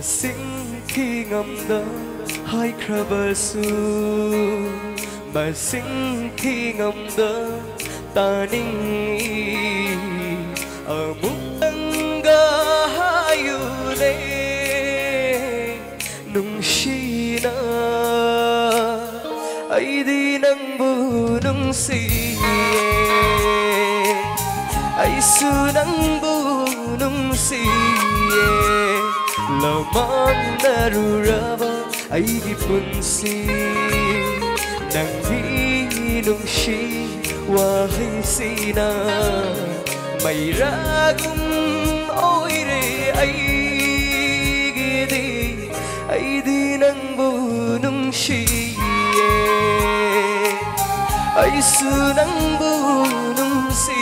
Masing khi ngầm đó hai krabasu Masing khi ngầm đó ta ninh ở mục tăng ga hayu ne nung shi na ai di nang bu nung si ai su nang bu nung si lamang naruraba ai di punsi nang di nung shi wahai sina may ragum oi re ai di nang bu nung shi ai su nang bu nung si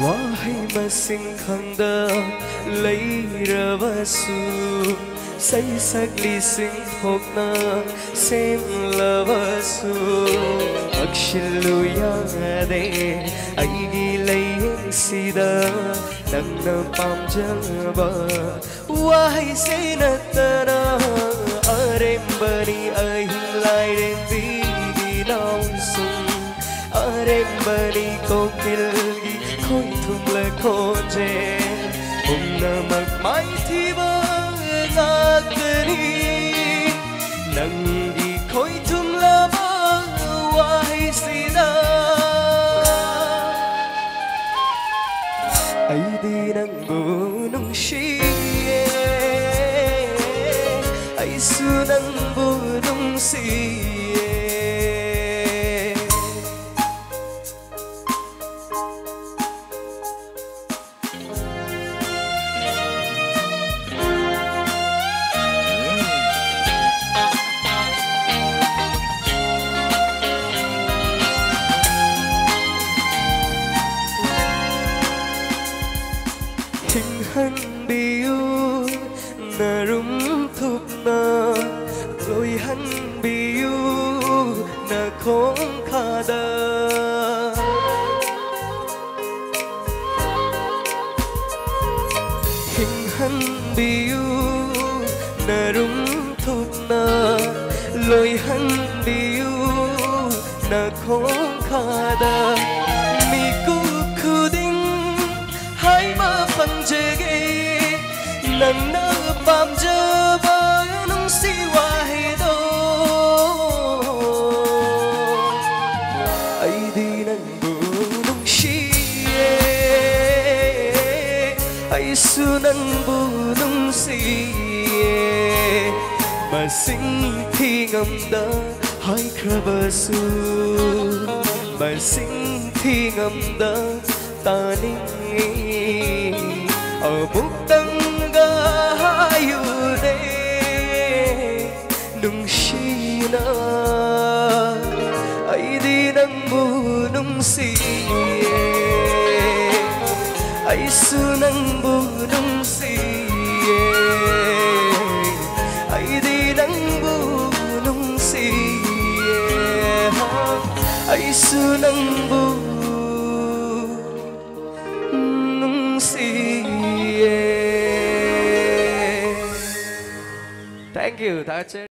wahai masing khangda leirabasu say sagli sing thokna sem labasu akshilu yade aigi layeng sida nangna pamjaba wahai senatana arembani ahilai rembi nausum arembani kokilgi khôi thum le khonje na mag mai thi ba ngakni nang di khôi thum la ba wai sida ai di nang bu nung shi ai su nang bu nung si Thinh hân biu na rum thup na lôi hân biu na khong khada Thinh hân biu na rum thup na lôi hân biu na khong khada mi ku khuding hai ba phần jege nang na pam jaba nung si wahido ai di nang bu nung shi ai su nang bu nung si masing thi ngam da hai krabasu masing thi ngam da ta ninh ở mục tăng ga hayu ne nung shi na ai di nang bu nung si ai su nang bu nung si ai di nang bu nung si ai su nang bu Thank you.